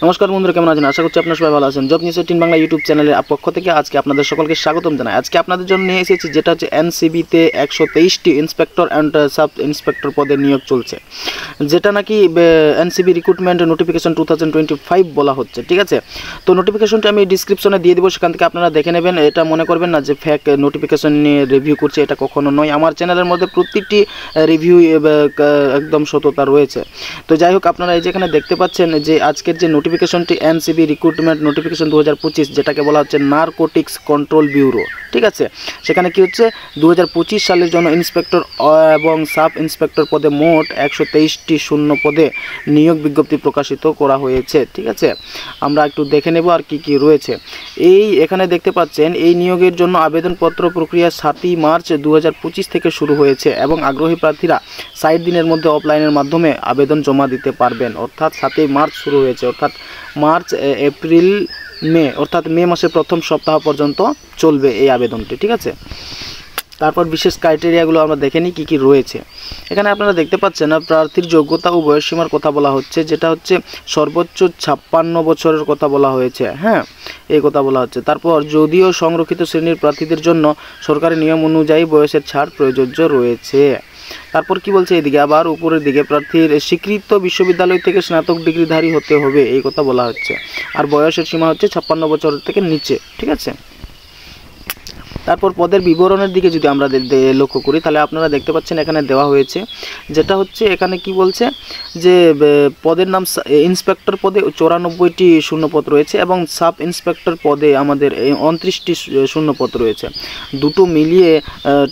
নমস্কার বন্ধুরা, কেমন আছেন? আশা করছি আপনারা সবাই ভালো আছেন। জব নিউজ 18 বাংলা ইউটিউব চ্যানেলের পক্ষ থেকে আজকে আপনাদের সকলকে স্বাগতম জানাই। আজকে আপনাদের জন্য নিয়ে এসেছি যেটা হচ্ছে এনসিবিতে 123টি ইন্সপেক্টর অ্যান্ড সাব ইন্সপেক্টর পদে নিয়োগ চলছে, যেটা নাকি এনসিবি রিক্রুটমেন্ট নোটিফিকেশন 2025 বলা হচ্ছে। ঠিক আছে, তো নোটিফিকেশনটা আমি ডিসক্রিপশনে দিয়ে দেবো, সেখান থেকে আপনারা দেখে নেবেন। এটা মনে করবেন না যে ফেক নোটিফিকেশন নিয়ে রিভিউ করছে, এটা কখনো নয়। আমার চ্যানেলের মধ্যে প্রতিটি রিভিউ একদম সততা রয়েছে। তো যাই হোক, আপনারা এই যেখানে দেখতে পাচ্ছেন যে আজকের যে নোটিফিকেশনটি এনসিবি রিক্রুটমেন্ট নোটিফিকেশন 2025, যেটাকে বলা হচ্ছে নারকোটিক্স কন্ট্রোল ব্যুরো। ঠিক আছে, সেখানে কি হচ্ছে 2025 সালের জন্য ইন্সপেক্টর এবং সাব ইন্সপেক্টর পদে মোট 123টি শূন্য পদে নিয়োগ বিজ্ঞপ্তি প্রকাশিত করা হয়েছে। ঠিক আছে, আমরা একটু দেখে নেব আর কি কি রয়েছে। এখানে দেখতে পাচ্ছেন এই নিয়োগের জন্য আবেদনপত্র প্রক্রিয়া 7ই মার্চ 2025 থেকে শুরু হয়েছে এবং আগ্রহী প্রার্থীরা 60 দিনের মধ্যে অফলাইনের মাধ্যমে আবেদন জমা দিতে পারবেন। অর্থাৎ 7ই মার্চ শুরু হয়েছে, অর্থাৎ মার্চ, এপ্রিল, মে, অর্থাৎ মে মাসের প্রথম সপ্তাহ পর্যন্ত চলবে এই আবেদনটি। ঠিক আছে, তারপর বিশেষ ক্রাইটেরিয়াগুলো আমরা দেখে নিই কী কী রয়েছে। এখানে আপনারা দেখতে পাচ্ছেন প্রার্থীর যোগ্যতা ও বয়সসীমার কথা বলা হচ্ছে, যেটা হচ্ছে সর্বোচ্চ 56 বছরের কথা বলা হয়েছে। হ্যাঁ, এই কথা বলা হচ্ছে। তারপর যদিও সংরক্ষিত শ্রেণীর প্রার্থীদের জন্য সরকারি নিয়ম অনুযায়ী বয়সের ছাড় প্রযোজ্য রয়েছে। তারপর কি বলছে এদিকে, আবার উপরের দিকে প্রার্থীর স্বীকৃত বিশ্ববিদ্যালয় থেকে স্নাতক ডিগ্রিধারী হতে হবে, এই কথা বলা হচ্ছে। আর বয়সের সীমা হচ্ছে 56 বছরের থেকে নিচে। ঠিক আছে, তারপর পদের বিবরণের দিকে যদি আমরা লক্ষ্য করি, তাহলে আপনারা দেখতে পাচ্ছেন এখানে দেওয়া হয়েছে, যেটা হচ্ছে এখানে কি বলছে যে পদের নাম ইন্সপেক্টর পদে 94টি শূন্যপদ রয়েছে এবং সাব ইন্সপেক্টর পদে আমাদের 29টি শূন্যপদ রয়েছে। দুটো মিলিয়ে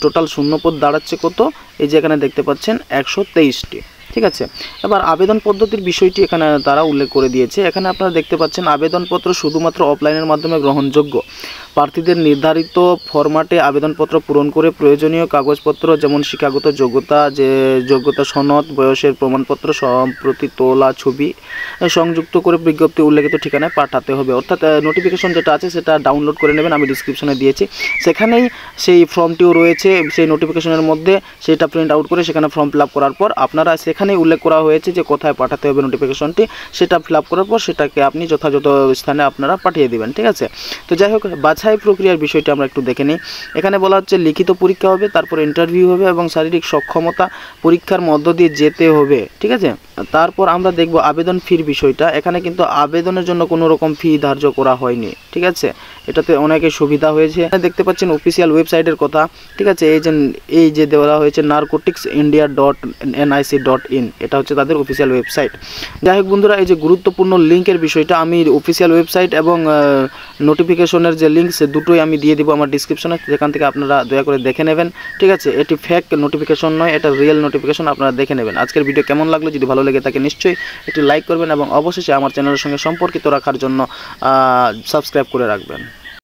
টোটাল শূন্যপদ দাঁড়াচ্ছে কত? এই যে এখানে দেখতে পাচ্ছেন 123টি। ঠিক আছে, এবার আবেদন পদ্ধতির বিষয়টি এখানে তারা উল্লেখ করে দিয়েছে। এখানে আপনারা দেখতে পাচ্ছেন আবেদনপত্র শুধুমাত্র অফলাইনের মাধ্যমে গ্রহণযোগ্য। প্রার্থীদের নির্ধারিত ফরম্যাটে আবেদনপত্র পূরণ করে প্রয়োজনীয় কাগজপত্র যেমন শিক্ষাগত যোগ্যতা, যে যোগ্যতা সনদ, বয়সের প্রমাণপত্র, সম্প্রতি তোলা ছবি সংযুক্ত করে বিজ্ঞপ্তি উল্লেখিত ঠিকানায় পাঠাতে হবে। অর্থাৎ নোটিফিকেশন যেটা আছে সেটা ডাউনলোড করে নেবেন, আমি ডিসক্রিপশনে দিয়েছি। সেখানেই সেই ফর্মটিও রয়েছে, সেই নোটিফিকেশনের মধ্যে সেটা প্রিন্ট আউট করে সেখানে ফর্ম ফিল আপ করার পর আপনারা সেখানেই উল্লেখ করা হয়েছে যে কোথায় পাঠাতে হবে নোটিফিকেশনটি। সেটা ফিল আপ করার পর সেটাকে আপনি যথাযথ স্থানে আপনারা পাঠিয়ে দেবেন। ঠিক আছে, তো যাই হোক, বাছাই প্রক্রিয়ার বিষয়টা আমরা একটু দেখে নিই। এখানে বলা হচ্ছে লিখিত পরীক্ষা হবে, তারপর ইন্টারভিউ হবে এবং শারীরিক সক্ষমতা পরীক্ষার মধ্য দিয়ে যেতে হবে। ঠিক আছে, তারপর আমরা দেখব আবেদন ফির বিষয়টা। এখানে কিন্তু আবেদনের জন্য কোনো রকম ফি ধার্য করা হয়নি। ঠিক আছে, এটাতে অনেকের সুবিধা হয়েছে। দেখতে পাচ্ছেন অফিসিয়াল ওয়েবসাইটের কথা। ঠিক আছে, এই যে দেওয়া হয়েছে narcoticsindia.nic.in, এটা হচ্ছে তাদের অফিসিয়াল ওয়েবসাইট। যাই হোক বন্ধুরা, এই যে গুরুত্বপূর্ণ লিঙ্কের বিষয়টা আমি অফিসিয়াল ওয়েবসাইট এবং নোটিফিকেশনের যে লিঙ্ক সে দুটোই আমি দিয়ে দেবো আমার ডিসক্রিপশনে, যেখান থেকে আপনারা দয়া করে দেখে নেবেন। ঠিক আছে, এটি ফেক নোটিফিকেশন নয়, এটা রিয়েল নোটিফিকেশন, আপনারা দেখে নেবেন। আজকের ভিডিও কেমন লাগলো, যদি ভালো লেগে থাকে নিশ্চয়ই একটি লাইক করবেন এবং অবশেষে আমার চ্যানেলের সঙ্গে সম্পর্কিত রাখার জন্য সাবস্ক্রাইব করে রাখবেন।